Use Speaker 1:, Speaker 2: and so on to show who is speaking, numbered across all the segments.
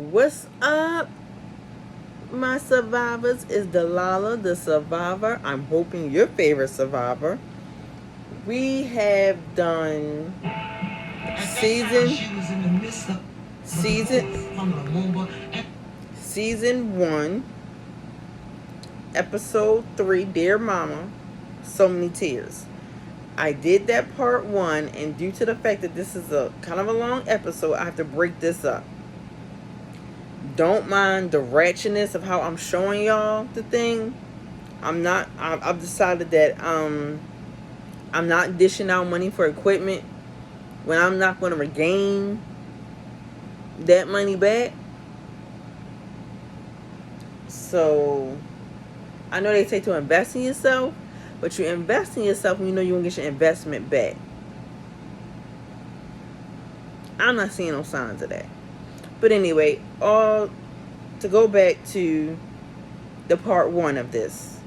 Speaker 1: What's up, my survivors? Is Delilah the survivor? I'm hoping your favorite survivor. We have done season season 1, episode 3, Dear Mama, So Many Tears. I did that part 1, and due to the fact that this is a kind of a long episode, I have to break this up. Don't mind the ratchetness of how I'm showing y'all the thing. I've decided that I'm not dishing out money for equipment when I'm not going to regain that money back. So I know they say to invest in yourself, but you invest in yourself when you know you're going to get your investment back. I'm not seeing no signs of that. But anyway, to go back to the part 1 of this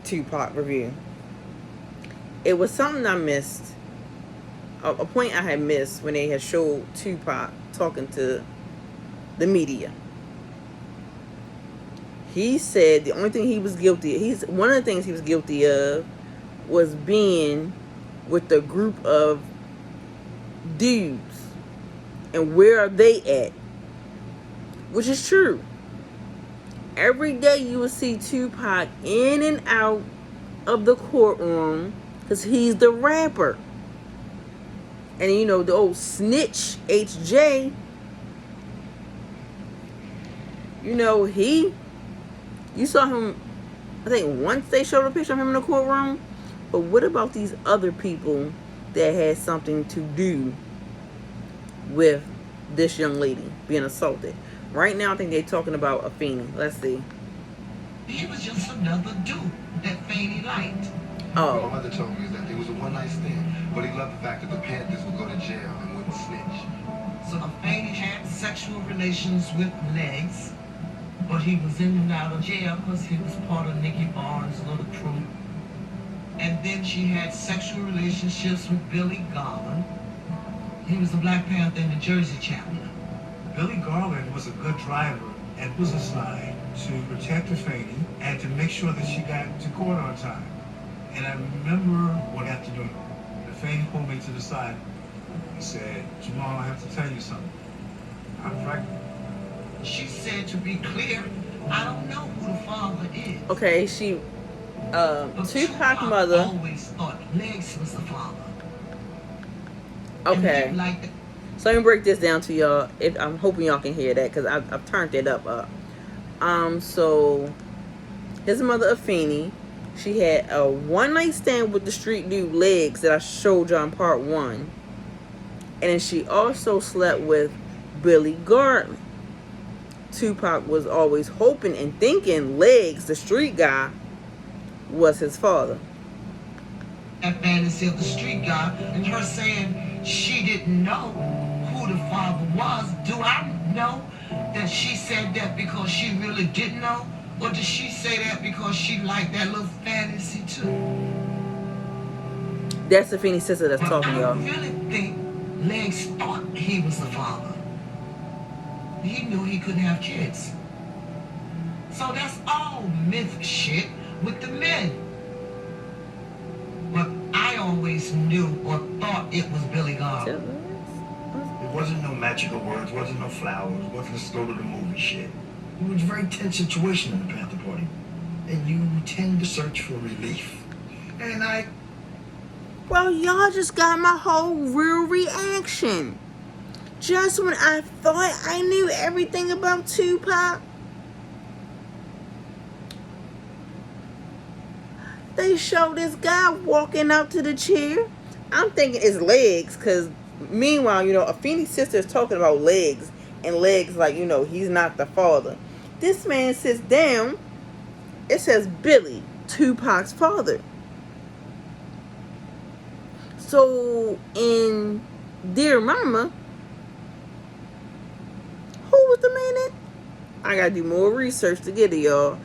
Speaker 1: two-part review. It was something I missed. A point I had missed when they had showed Tupac talking to the media. He said the only thing he was guilty of, one of the things he was guilty of was being with a group of dudes. And where are they at? Which is true. Every day you will see Tupac in and out of the courtroom because he's the rapper. And you know, the old snitch, HJ, you know, you saw him, I think once they showed a picture of him in the courtroom. But what about these other people that had something to do with this young lady being assaulted? Right now, I think they're talking about Afeni. Let's see.
Speaker 2: He was just another dude that Fanny liked.
Speaker 3: Oh. My mother told me that it was a one-night stand, but he loved the fact that the Panthers would go to jail and wouldn't snitch.
Speaker 2: So Fanny had sexual relations with Legs, but he was in and out of jail because he was part of Nicky Barnes' little crew. And then she had sexual relationships with Billy Garland. He was the Black Panther in the Jersey chapter.
Speaker 4: Billy Garland was a good driver and was assigned to protect Fanny and to make sure that she got to court on time. And I remember one afternoon, Fanny pulled me to the side and said, "Jamal, I have to tell you something. I'm pregnant."
Speaker 2: She said, to be clear, I don't know who the father is.
Speaker 1: Okay, Tupac mother
Speaker 2: always thought Legs was the father.
Speaker 1: Okay. So let me break this down to y'all. I'm hoping y'all can hear that because I've turned it up. So his mother Afeni, she had a one-night stand with the street dude Legs that I showed y'all in part 1, and then she also slept with Billy Garland. Tupac was always hoping and thinking Legs, the street guy, was his father.
Speaker 2: That fantasy of the street guy, and her saying she didn't know who the father was. Do I know that she said that because she really didn't know? Or did she say that because she liked that little fantasy too?
Speaker 1: That's Afeni's sister that's talking, y'all.
Speaker 2: I really think Legs thought he was the father. He knew he couldn't have kids. So that's all myth shit with the men. But I always knew or thought it was Billy Garland.
Speaker 5: It wasn't no magical words, wasn't no flowers, wasn't the go to the movie shit. It was a very tense situation in the Panther Party. And you tend to search for relief. And
Speaker 1: Well, y'all just got my whole real reaction. Just when I thought I knew everything about Tupac, they show this guy walking up to the chair. I'm thinking it's Legs, because meanwhile, you know, Afeni's sister is talking about Legs, and Legs like, you know, he's not the father. This man sits down. It says Billy, Tupac's father. So in Dear Mama, who was the man in? I gotta do more research to get it, y'all.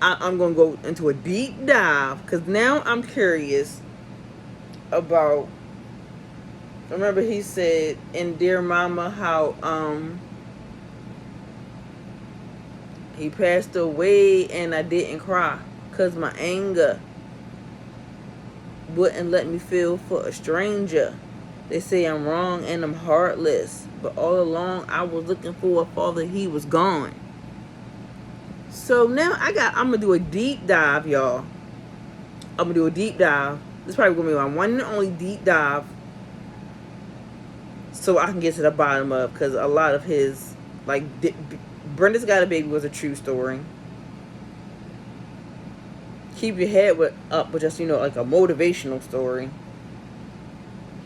Speaker 1: I'm gonna go into a deep dive because now I'm curious about. Remember, he said in Dear Mama how He passed away and I didn't cry. Cause my anger wouldn't let me feel for a stranger. They say I'm wrong and I'm heartless. But all along I was looking for a father, he was gone. So now I'm gonna do a deep dive, y'all. I'm gonna do a deep dive. This is probably gonna be my one and only deep dive, so I can get to the bottom of, because a lot of his, like, Brenda's Got a Baby was a true story. Keep Your Head Up was just, like a motivational story.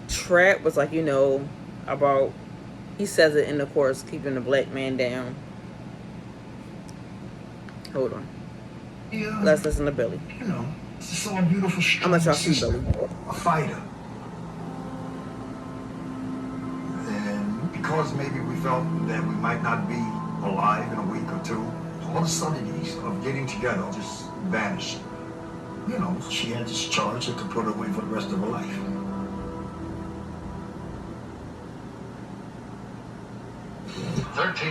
Speaker 1: Trap was like, about, he says it in the chorus, keeping the black man down. Hold on.
Speaker 5: Yeah.
Speaker 1: Let's listen to Billy.
Speaker 5: She saw a beautiful strong
Speaker 1: I'm gonna try to see
Speaker 5: sister,
Speaker 1: Billy.
Speaker 5: a fighter. And because maybe we felt that we might not be alive in a week or two, all the subtleties of getting together just vanished. She had this charge that could put her away for the rest of her life.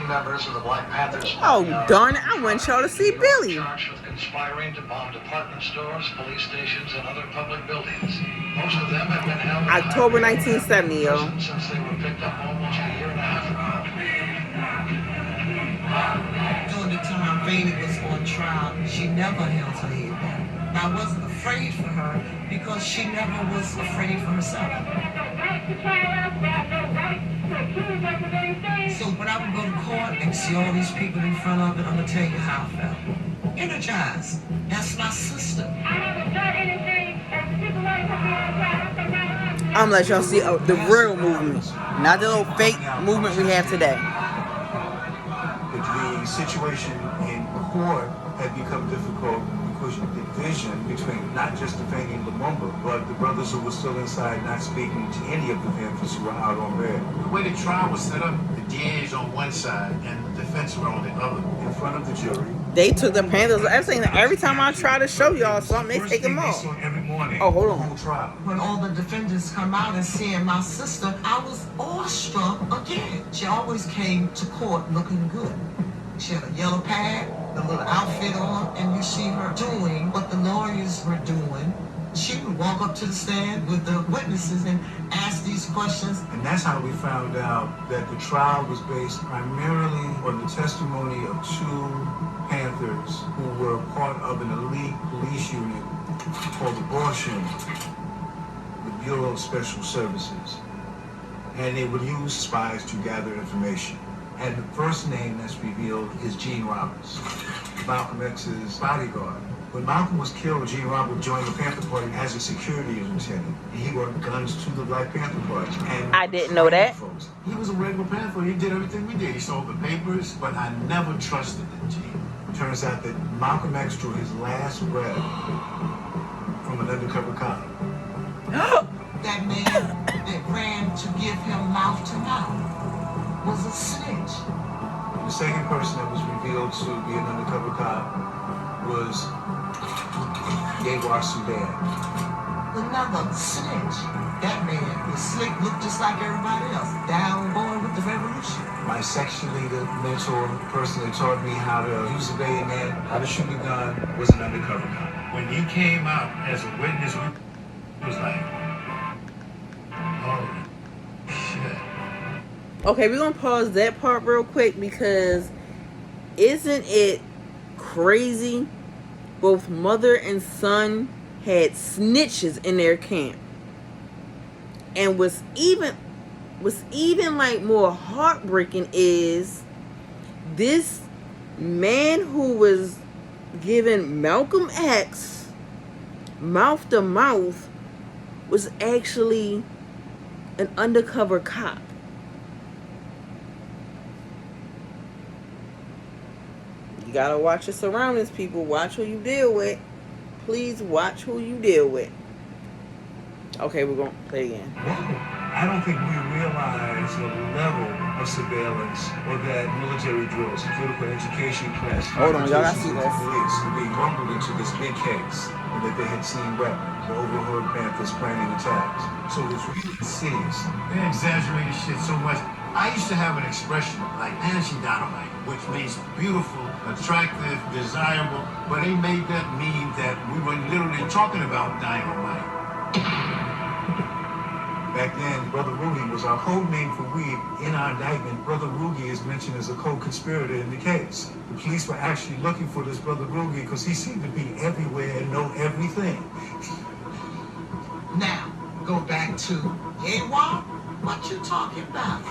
Speaker 6: Members of the Black Panthers.
Speaker 1: Oh, darn it. I want y'all to see Billy.
Speaker 6: Charged with conspiring to bomb department stores, police stations, and other public buildings. Most of them have been held
Speaker 1: October 1970, y'all.
Speaker 6: since they were picked up almost a year and a half ago.
Speaker 2: During the time Vaney was on trial, she never held her head down. I wasn't afraid for her because she never was afraid for herself. So when I would go to court and see all these people in front of it, I'm gonna tell you how I felt. Energized. That's my sister.
Speaker 1: I'm gonna let y'all see the real movement, not the little fake movement we have today.
Speaker 4: The situation in court had become difficult because of the division between not just the Fannie and Lumumba, but the brothers who were still inside not speaking to any of the Panthers who were out on bail.
Speaker 7: The way the trial was set up, the DA is on one side and the defense were on the other.
Speaker 4: In front of the jury.
Speaker 1: They took the Panthers. Every time I try to show y'all something, they take them off.
Speaker 4: Every morning.
Speaker 1: Oh, hold on.
Speaker 4: Trial.
Speaker 2: When all the defendants come out and seeing my sister, I was awestruck again. She always came to court looking good. She had a yellow pad, a little outfit on, and you see her doing what the lawyers were doing. She would walk up to the stand with the witnesses and ask these questions.
Speaker 4: And that's how we found out that the trial was based primarily on the testimony of two Panthers who were part of an elite police unit called the Abortion, the Bureau of Special Services. And they would use spies to gather information. And the first name that's revealed is Gene Roberts, Malcolm X's bodyguard. When Malcolm was killed, Gene Roberts joined the Panther Party as a security lieutenant. And he brought guns to the Black Panther Party. And
Speaker 1: I didn't know that.
Speaker 4: folks.
Speaker 7: He was a regular Panther. He did everything we did. He sold the papers, but I never trusted the Gene.
Speaker 4: Turns out that Malcolm X drew his last breath from an undercover cop.
Speaker 2: That man that ran to give him mouth to mouth was a snitch.
Speaker 4: The second person that was revealed to be an undercover cop was Yewar Sudan.
Speaker 2: Another snitch. That man was slick, looked just like everybody else. Down boy with the revolution.
Speaker 4: My section leader, mentor, person that taught me how to use a bayonet, how to shoot a gun, was an undercover cop.
Speaker 7: When he came out as a witness, we was like, holy shit.
Speaker 1: Okay, we're gonna pause that part real quick because isn't it crazy? Both mother and son had snitches in their camp. And what's even like more heartbreaking is this man who was giving Malcolm X mouth to mouth was actually an undercover cop. You gotta watch your surroundings, people. Watch who you deal with. Please watch who you deal with. Okay, we're gonna play again.
Speaker 4: I don't think we realize the level of surveillance or that military drills, political education class.
Speaker 1: Hold on, y'all gotta see this.
Speaker 4: Police were being rumbled into this big case and that they had seen weapons, the overheard Panthers planning attacks. So it's really serious.
Speaker 7: They exaggerated shit so much. I used to have an expression like Nancy Dynamite, which means beautiful, attractive, desirable, but they made that mean that we were literally talking about dynamite. Back then, Brother Rudy was our code name for weed. In our indictment, Brother Rudy is mentioned as a co-conspirator in the case. The police were actually looking for this Brother Rudy because he seemed to be everywhere and know everything.
Speaker 2: Now, go back to Yewa. What you talking about?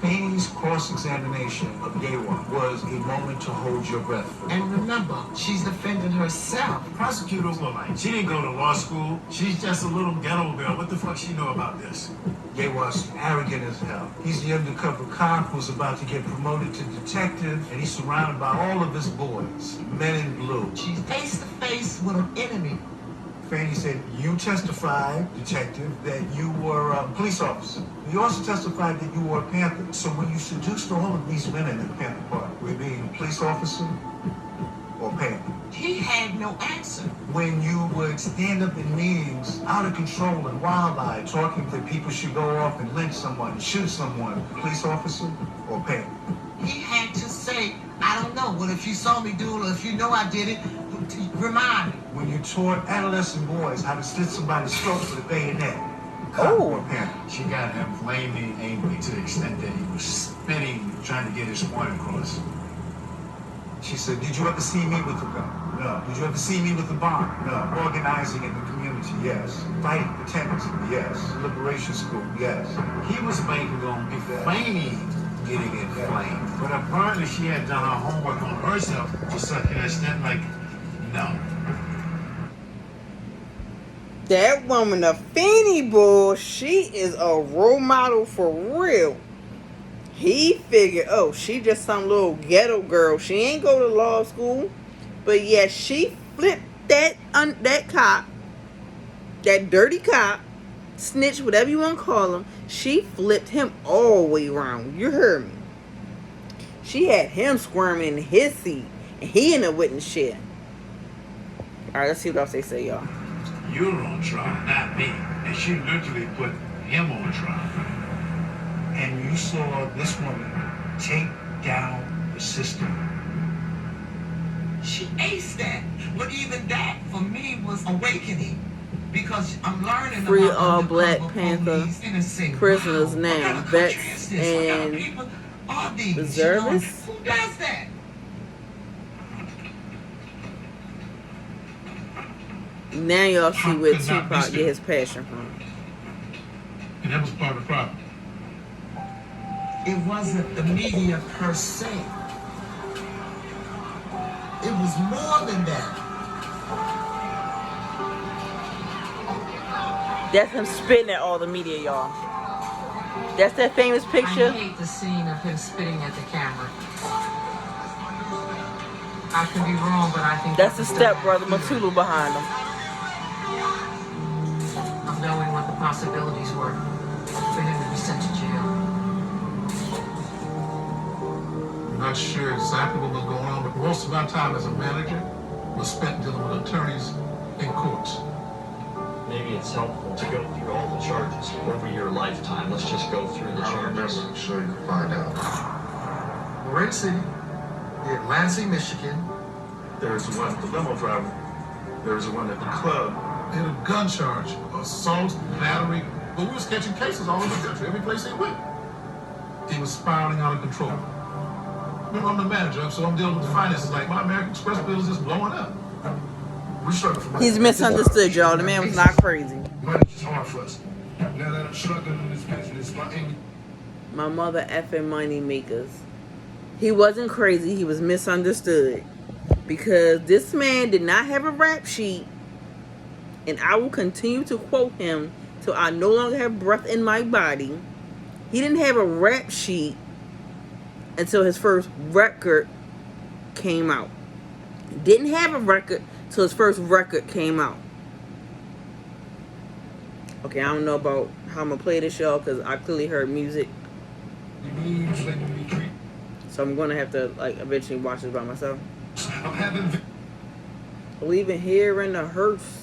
Speaker 7: Fanny's cross-examination of Yewa was a moment to hold your breath.
Speaker 2: And remember, she's defending herself.
Speaker 7: Prosecutor woman, she didn't go to law school. She's just a little ghetto girl. What the fuck she know about this? Yewa's arrogant as hell. He's the undercover cop who's about to get promoted to detective, and he's surrounded by all of his boys, men in blue.
Speaker 2: She's face to face with an enemy.
Speaker 7: Fanny said, you testified, detective, that you were a police officer. You also testified that you were a Panther. So when you seduced all of these women in the Panther Party, were you being a police officer or Panther?
Speaker 2: He had no answer.
Speaker 7: When you would stand up in meetings, out of control and wild-eyed, talking that people should go off and lynch someone, shoot someone, police officer or Panther?
Speaker 2: He had to say, I don't know. Well, if you saw me do it, or if you know I did it, remind me.
Speaker 7: When you taught adolescent boys how to slit somebody's throat with a bayonet, cop
Speaker 1: Oh.
Speaker 7: or Panther? She got him flaming angry to the extent that he was spitting, trying to get his point across. She said, did you ever see me with a gun? No. Did you ever see me with a bomb? No. Organizing in the community? Yes. Fighting for tendency? Yes. Liberation school? Yes. He was banking on Fanny getting inflamed. But apparently she had done her homework on herself to such an extent like, no.
Speaker 1: That woman, the Fanny Bull, she is a role model for real. He figured, oh, she just some little ghetto girl. She ain't go to law school. But yeah, she flipped that cop, that dirty cop, snitch, whatever you want to call him. She flipped him all the way around. You heard me. She had him squirming in his seat. And he ended up with the shit. Alright, let's see what else they say, y'all.
Speaker 4: You're on trial, not me. And she literally put him on trial.
Speaker 7: And you saw this woman take down the system.
Speaker 2: She aced that. But even that, for me, was awakening. Because I'm learning
Speaker 1: Free
Speaker 2: about
Speaker 1: all
Speaker 2: undercover
Speaker 1: Black Panther
Speaker 2: police and saying,
Speaker 1: prisoners
Speaker 2: wow,
Speaker 1: now,
Speaker 2: what kind of
Speaker 1: vets
Speaker 2: country is this? What kind of
Speaker 1: and
Speaker 2: people are these?
Speaker 1: reservists.
Speaker 2: You know, who does that?
Speaker 1: Now y'all see where
Speaker 4: Could not be
Speaker 1: Tupac
Speaker 4: still.
Speaker 1: get his passion from.
Speaker 4: And that was part of the problem.
Speaker 2: It wasn't the media per se. It was more than that.
Speaker 1: That's him spitting at all the media, y'all. That's that famous
Speaker 8: I
Speaker 1: picture.
Speaker 8: hate the scene of him spitting at the camera. I could be wrong, but I think
Speaker 1: That's the
Speaker 8: that was
Speaker 1: stepbrother,
Speaker 8: done.
Speaker 1: Matulu, behind him.
Speaker 8: Of knowing what the possibilities were for him to be sent to jail.
Speaker 9: I'm not sure exactly what was going on, but most of my time as a manager was spent dealing with attorneys in courts.
Speaker 10: Maybe it's helpful to go through all the charges over your lifetime. Let's just go through the
Speaker 3: I don't
Speaker 10: charges.
Speaker 3: remember. I'm sure you can find out.
Speaker 9: Lorraine City, Atlantic, Michigan. There's one at the limo driver. There's one at the club. They had a gun charge, assault, battery. But we was catching cases all over the country, every place they went. He was spiraling out of control. Remember, I'm the manager, so I'm dealing with the finances. Like, my American Express bill is just blowing up. We struggle for money.
Speaker 1: He's misunderstood, y'all. The man was not crazy.
Speaker 3: Money's just hard for us. Now that I'm struggling in this business, my aim
Speaker 1: My mother effing money makers. He wasn't crazy. He was misunderstood. Because this man did not have a rap sheet. And I will continue to quote him till I no longer have breath in my body. He didn't have a rap sheet until his first record came out. Didn't have a record till his first record came out. Okay, I don't know about how I'm going to play this, y'all, because I clearly heard music. So I'm going to have to, like, eventually watch this by myself.
Speaker 3: I'm having
Speaker 1: Leaving here in the hearse.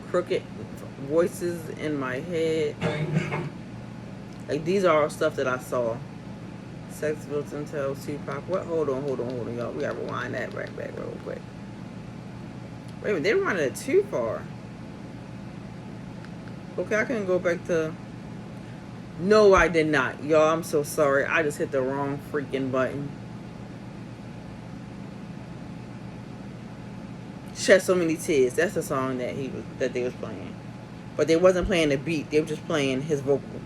Speaker 1: Crooked voices in my head. Like, these are all stuff that I saw. Sex Victim tells Tupac. What? Hold on, y'all. We gotta rewind that right back real quick. Wait a minute, they rewinded it too far. Okay, I can go back to... No, I did not. Y'all, I'm so sorry. I just hit the wrong freaking button. Shed So Many Tears. That's the song that they was playing. But they wasn't playing the beat. They were just playing his vocal.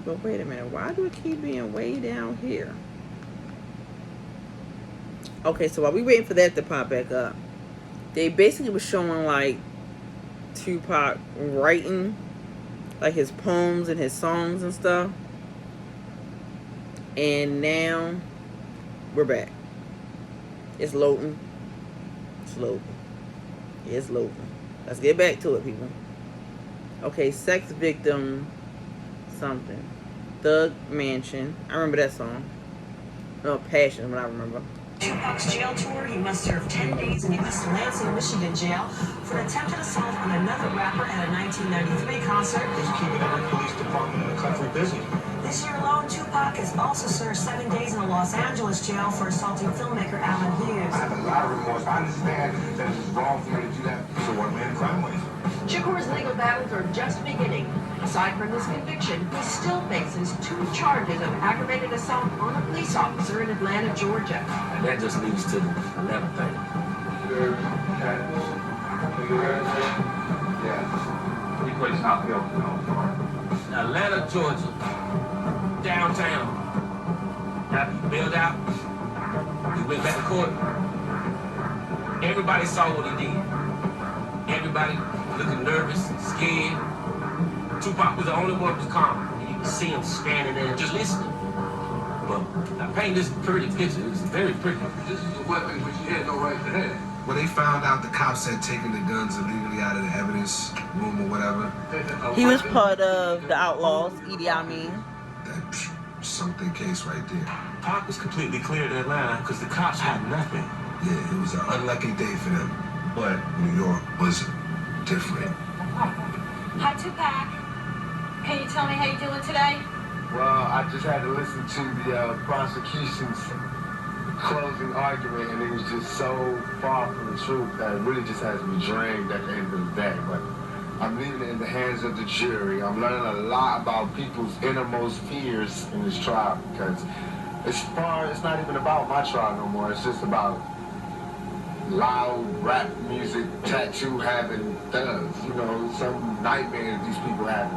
Speaker 1: But wait a minute. Why do it keep being way down here? Okay, so while we waiting for that to pop back up, they basically was showing like Tupac writing like his poems and his songs and stuff. And now we're back. It's loading. It's loading. It's loading. Let's get back to it, people. Okay, Sex Victim something. Thug Mansion. I remember that song. No, Passion, what I remember.
Speaker 11: Tupac's jail tour, he must serve 10 days in the East Lansing, Michigan jail for an attempted assault on another rapper at a 1993 concert.
Speaker 7: He's keeping every police department in the country busy.
Speaker 11: This year alone, Tupac has also served 7 days in a Los Angeles jail for assaulting filmmaker Alan Hughes.
Speaker 3: I have a lot of remorse. I understand that it's wrong for me to do that.
Speaker 7: It's a one-man crime wave.
Speaker 12: Shakur's legal battles are just beginning. Aside from this conviction, he still faces 2 charges of aggravated assault on a police officer in Atlanta, Georgia.
Speaker 13: And that just leads to the 11th thing.
Speaker 3: Yeah. He plays Southfield.
Speaker 13: Atlanta, Georgia. Downtown. After bailed out, he went back to court. Everybody saw what he did. Everybody looking nervous, scared. Tupac was the only one who was calm. And you could see him standing there just listening. But I paint this pretty picture. It's very pretty.
Speaker 3: This is a weapon which he had no right to have.
Speaker 14: When they found out the cops had taken the guns illegally out of the evidence room or whatever.
Speaker 1: He was part of the Outlaws, Idi Amin.
Speaker 14: That something case right there.
Speaker 7: Pac was completely cleared in Atlanta because the cops had nothing.
Speaker 14: Yeah, it was an unlucky day for them. But New York was different.
Speaker 12: Hi, Tupac. Can you tell me how you're doing today?
Speaker 3: Well, I just had to listen to the prosecution's closing argument, and it was just so far from the truth that it really just has me drained at the end of the day. But I'm leaving it in the hands of the jury. I'm learning a lot about people's innermost fears in this trial, because it's not even about my trial no more. It's just about loud rap music, tattoo having thugs, some nightmares these people have.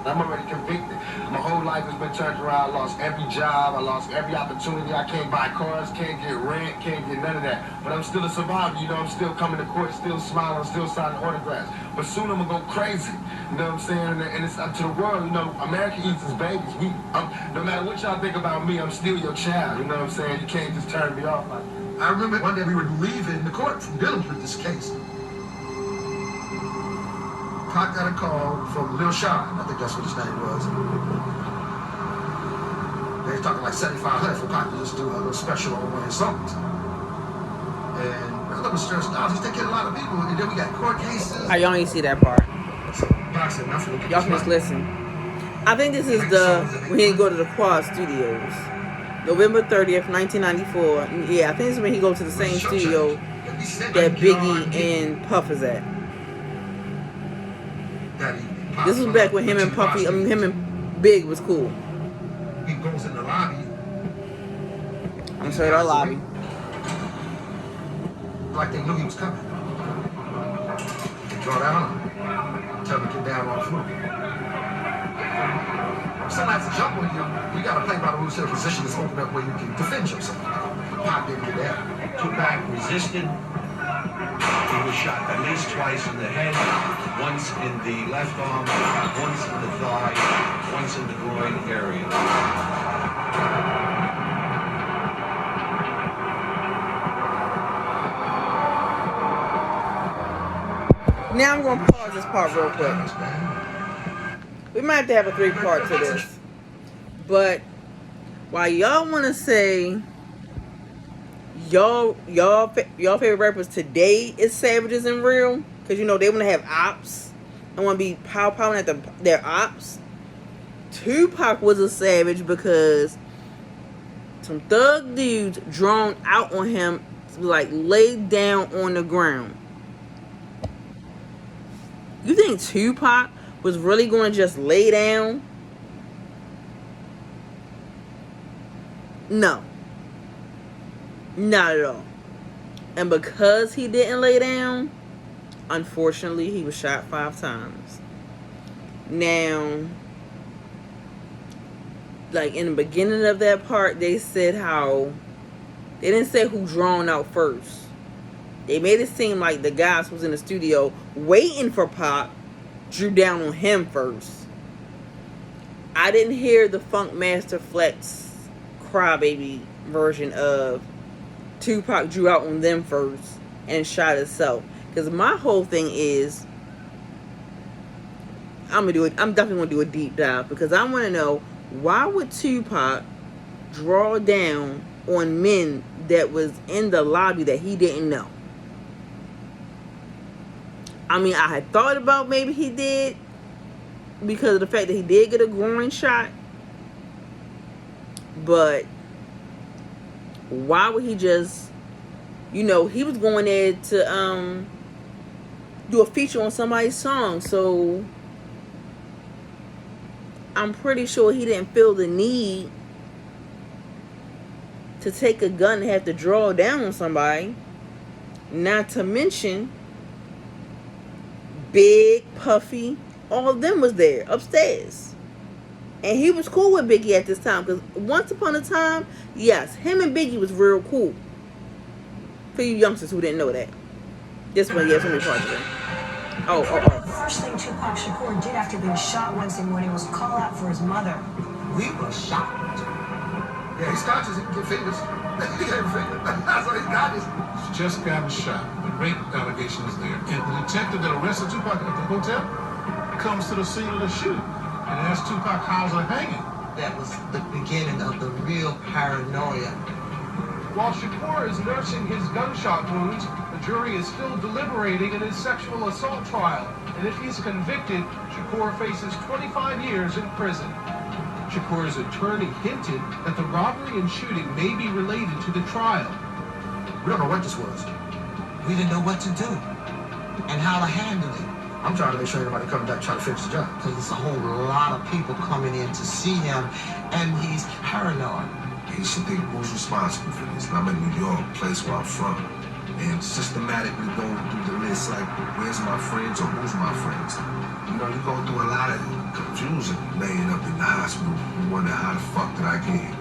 Speaker 3: I'm already convicted. My whole life has been turned around. I lost every job. I lost every opportunity. I can't buy cars, can't get rent, can't get none of that. But I'm still a survivor. I'm still coming to court, still smiling, still signing autographs. But soon I'm going to go crazy. You know what I'm saying? And it's up to the world. America eats its babies. No matter what y'all think about me, I'm still your child. You know what I'm saying? You can't just turn me off like that.
Speaker 9: I remember one day we were leaving the court from dealing with this case. Pac got a call from Lil Sean, I think that's what his name was. They were talking like $7,500 for Pac to just do a little special on one of his songs. And I thought it was stressed out. He's taking a lot of people, and then we got court cases.
Speaker 1: I only see that part.
Speaker 9: So Pac said, nothing.
Speaker 1: Y'all can just listen. I think this is when he go to the Quad Studios. November 30th, 1994. Yeah, I think this is when he goes to the same studio that Biggie and Puff is at. This was back when him and Puffy, him and Big was cool.
Speaker 9: He goes in the lobby.
Speaker 1: I'm sorry, our lobby.
Speaker 9: Like they knew he was coming. They draw down, tell him to get down on the floor. Somebody has to jump on you. You got to play by the rules. So the position is open up where you can defend yourself. Pac didn't get that.
Speaker 5: Tupac resisted. He was shot at least twice in the head, once in the left arm, once in the thigh, once in the groin area.
Speaker 1: Now I'm going to pause this part real quick. We might have to have a 3-part to this. But while y'all want to say y'all favorite rappers today is Savages and Real, because they want to have ops and want to be powering at their ops. Tupac was a savage because some thug dudes drawn out on him, like laid down on the ground. You think Tupac was really going to just lay down? No. Not at all. And because he didn't lay down, unfortunately, he was shot 5 times. Now, like in the beginning of that part, they said how they didn't say who drawn out first. They made it seem like the guys who was in the studio waiting for Pac drew down on him first. I didn't hear the Funk Master Flex crybaby version of Tupac drew out on them first and shot himself. Because my whole thing is, I'm definitely gonna do a deep dive because I want to know, why would Tupac draw down on men that was in the lobby that he didn't know? I mean, I had thought about maybe he did because of the fact that he did get a groin shot, but why would he just, he was going there to do a feature on somebody's song, so I'm pretty sure he didn't feel the need to take a gun and have to draw down on somebody. Not to mention Big, Puffy, all of them was there upstairs. And he was cool with Biggie at this time. Because once upon a time, yes, him and Biggie was real cool. For you youngsters who didn't know that. This one, yes, let me pause it.
Speaker 11: The first thing Tupac Shakur did after being shot Wednesday morning was call out for his mother.
Speaker 9: We were shocked. Yeah, he's conscious. He can get fingers. He can get fingers. That's what he's got. He's just gotten shot. The rape allegation is there. And the detective that arrested Tupac at the hotel comes to the scene of the shooting and asks Tupac, how's her hanging?
Speaker 2: That was the beginning of the real paranoia.
Speaker 15: While Shakur is nursing his gunshot wounds, the jury is still deliberating in his sexual assault trial. And if he's convicted, Shakur faces 25 years in prison. Shakur's attorney hinted that the robbery and shooting may be related to the trial.
Speaker 9: We don't know what this was.
Speaker 2: We didn't know what to do and how to handle it.
Speaker 9: I'm trying to make sure everybody coming back trying to finish the job.
Speaker 2: Because there's a whole lot of people coming in to see him, and he's paranoid.
Speaker 14: He should think who's responsible for this. And I'm in New York, place where I'm from, and systematically going through the list like, where's my friends or who's my friends? You go through a lot of confusion laying up in the hospital. You wonder how the fuck did I get here?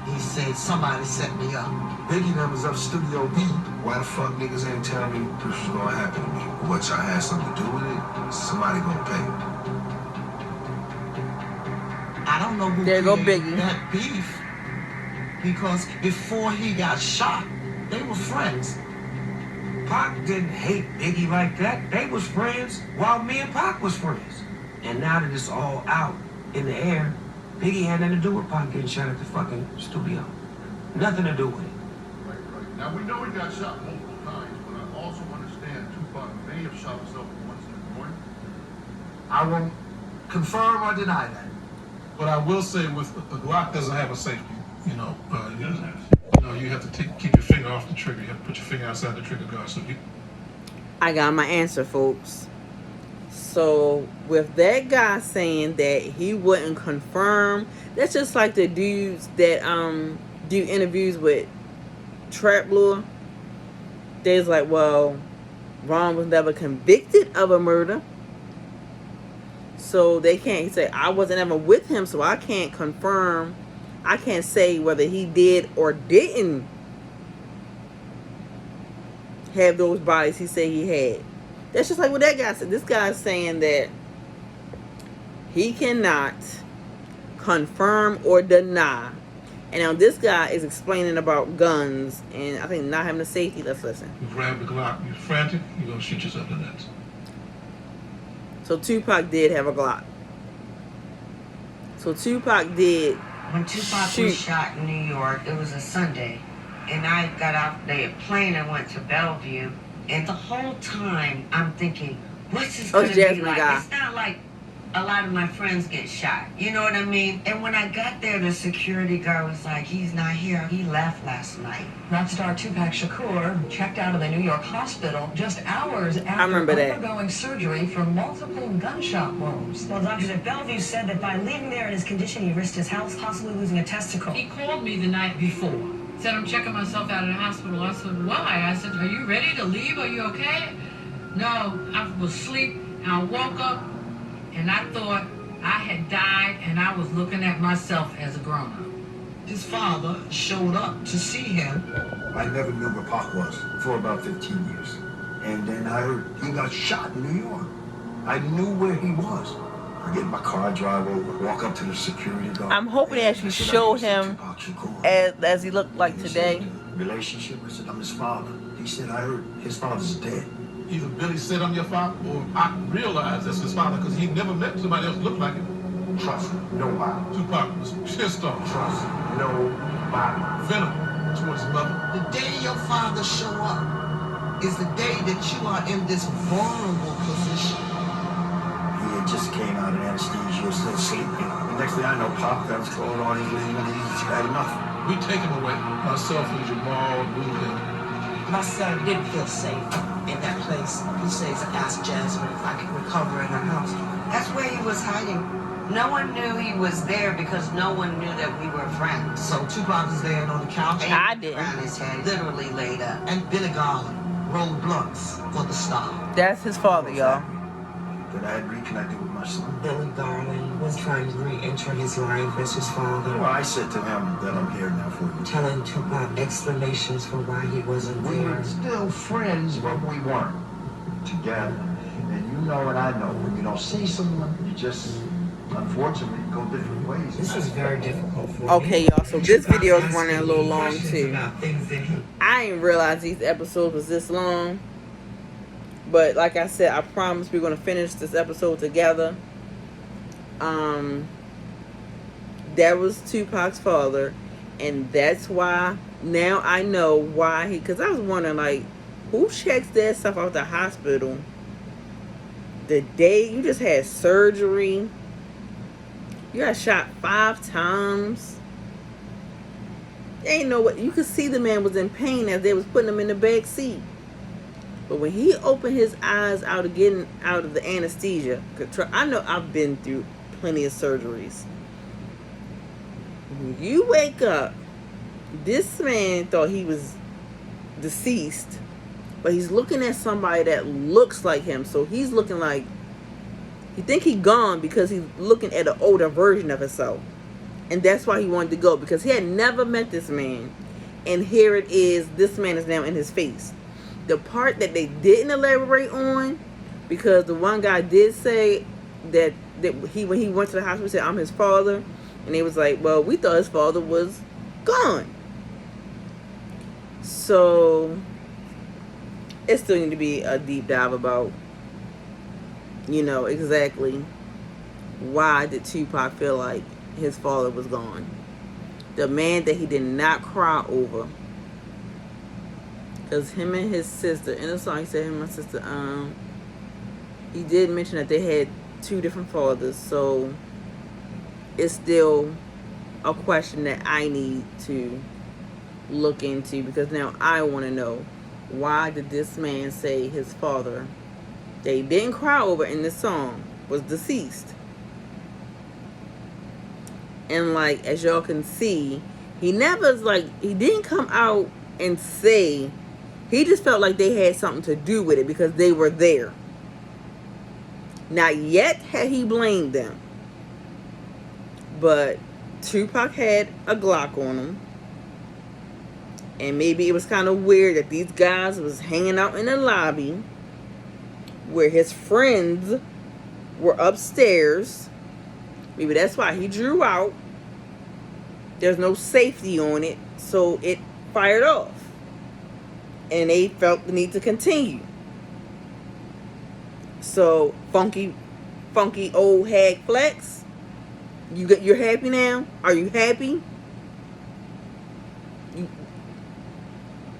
Speaker 2: He said somebody set me up.
Speaker 14: Biggie numbers up Studio B. Why the fuck niggas ain't telling me this was gonna happen to me? What, y'all had something to do with it? Somebody gonna pay.
Speaker 2: I don't know who
Speaker 1: there go
Speaker 2: created
Speaker 1: Biggie.
Speaker 2: that beef, because before he got shot, they were friends.
Speaker 13: Pac didn't hate Biggie like that. They was friends while me and Pac was friends. And now that it's all out in the air, Biggie had nothing to do with Pac getting shot at the fucking studio. Nothing to do with it.
Speaker 9: Right. Now, we know he got shot multiple times, but I also understand Tupac may have shot himself once in the groin. I won't confirm or deny that. But I will say, with the Glock doesn't have a safety. You have to keep your finger off the trigger. You have to put your finger outside the trigger guard.
Speaker 1: I got my answer, folks. So with that guy saying that he wouldn't confirm, that's just like the dudes that do interviews with Trap Lore. They's like, well, Ron was never convicted of a murder, so they can't say I wasn't ever with him, so I can't confirm. I can't say whether he did or didn't have those bodies he said he had. That's just like what that guy said. This guy's saying that he cannot confirm or deny. And now this guy is explaining about guns and I think not having a safety. Let's listen.
Speaker 9: You grab the Glock, you're frantic, you're going to shoot yourself in the nuts.
Speaker 1: So Tupac did have a Glock. So Tupac did.
Speaker 16: When Tupac was shot in New York, it was a Sunday, and I got off the plane and went to Bellevue, and the whole time I'm thinking, what's this
Speaker 1: Oh,
Speaker 16: gonna
Speaker 1: it's
Speaker 16: be
Speaker 1: Jasmine
Speaker 16: like?
Speaker 1: guy.
Speaker 16: It's not like a lot of my friends get shot. You know what I mean? And when I got there, the security guard was like, he's not here. He left last night.
Speaker 8: Rock star Tupac Shakur checked out of the New York hospital just hours after
Speaker 1: remember that.
Speaker 8: undergoing surgery for multiple gunshot wounds.
Speaker 11: Well, doctors at Bellevue said that by leaving there in his condition, he risked his health, possibly losing a testicle.
Speaker 8: He called me the night before. Said, I'm checking myself out of the hospital. I said, why? I said, are you ready to leave? Are you okay? No, I was asleep. And I woke up and I thought I had died and I was looking at myself as a grown-up.
Speaker 2: His father showed up to see him.
Speaker 5: I never knew where Pac was for about 15 years. And then I heard he got shot in New York. I knew where he was. I get in my car, drive over, walk up to the security guard.
Speaker 1: I'm hoping they actually show him as he looked like today.
Speaker 5: Relationship, I said, I'm his father. He said, I heard his father's dead.
Speaker 9: Either Billy said I'm your father, or I realized that's his father because he never met somebody else look like him.
Speaker 5: Trust nobody.
Speaker 9: Tupac was pissed off.
Speaker 5: Trust nobody.
Speaker 9: Venom towards his mother.
Speaker 2: The day your father show up is the day that you are in this vulnerable position.
Speaker 5: He had just came out of anesthesia, still sleeping. The next thing I know, Pop got his clothes on, he's leaving, and he's had enough.
Speaker 9: We take him away. Myself and Jamal, moved him.
Speaker 2: My son didn't feel safe in that place. He says, ask Jasmine if I can recover in her house.
Speaker 16: That's where he was hiding. No one knew he was there because no one knew that we were friends.
Speaker 2: So Tupac is laying on the couch.
Speaker 1: I didn't.
Speaker 16: Around his head, literally laid up.
Speaker 2: And Billy Garland rolled blunts for the star.
Speaker 1: That's his father, y'all.
Speaker 5: That I had reconnected with my son.
Speaker 2: Billy Garland was trying to re-enter his life as his father.
Speaker 5: Well, I said to him that I'm here now for you.
Speaker 2: Telling Tupac explanations for why he wasn't
Speaker 5: We
Speaker 2: there.
Speaker 5: were still friends, but we weren't together. And you know and I know, when you don't see someone, you just, unfortunately, go different ways.
Speaker 2: This is very difficult for me.
Speaker 1: Okay, y'all. So this video is running a little long
Speaker 2: Questions
Speaker 1: too.
Speaker 2: about things that he
Speaker 1: I didn't realize these episodes was this long. But like I said, I promise we're gonna finish this episode together. That was Tupac's father, and that's why now I know why he. Because I was wondering, like, who checks that stuff out the hospital the day you just had surgery? You got shot 5 times. Ain't no what you could see the man was in pain as they was putting him in the back seat. But when he opened his eyes out of getting out of the anesthesia, I know I've been through plenty of surgeries. When you wake up, this man thought he was deceased, but he's looking at somebody that looks like him. So he's looking like, he think he gone because he's looking at an older version of himself. And that's why he wanted to go, because he had never met this man. And here it is, this man is now in his face. The part that they didn't elaborate on, because the one guy did say that he, when he went to the hospital, said, I'm his father. And they was like, well, we thought his father was gone. So it still need to be a deep dive about, you know, exactly why did Tupac feel like his father was gone. The man that he did not cry over. Because him and his sister, in the song he said him and my sister, he did mention that they had 2 different fathers. So it's still a question that I need to look into, because now I want to know, why did this man say his father that he didn't cry over in this song was deceased? And like, as y'all can see, he never he didn't come out and say. He just felt like they had something to do with it because they were there. Not yet had he blamed them. But Tupac had a Glock on him. And maybe it was kind of weird that these guys was hanging out in the lobby where his friends were upstairs. Maybe that's why he drew out. There's no safety on it, so it fired off. And they felt the need to continue. So, funky old hag Flex, you're happy now? Are you happy?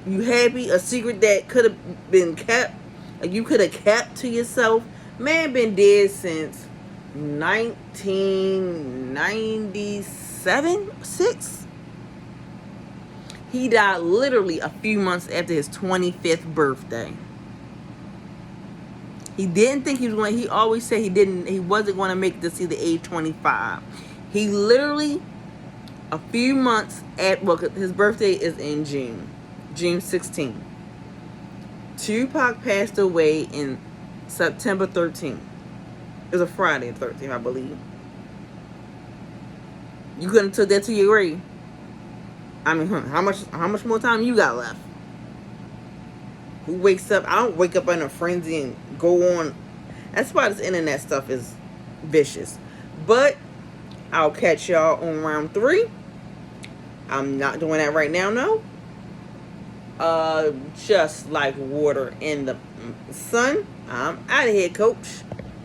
Speaker 1: You happy? A secret that could have been kept, like you could have kept to yourself Man been dead since 1997, 6. He died literally a few months after his 25th birthday. He didn't think he was going. He always said he wasn't going to make it to see the age 25. He literally a few months at, well, his birthday is in June 16th. Tupac passed away in September 13th. It was a Friday the 13th, I believe. You couldn't have took that to your grave. I mean, how much more time you got left? Who wakes up? I don't wake up in a frenzy and go on. That's why this internet stuff is vicious. But I'll catch y'all on round 3. I'm not doing that right now, no. Just like water in the sun. I'm out of here, coach.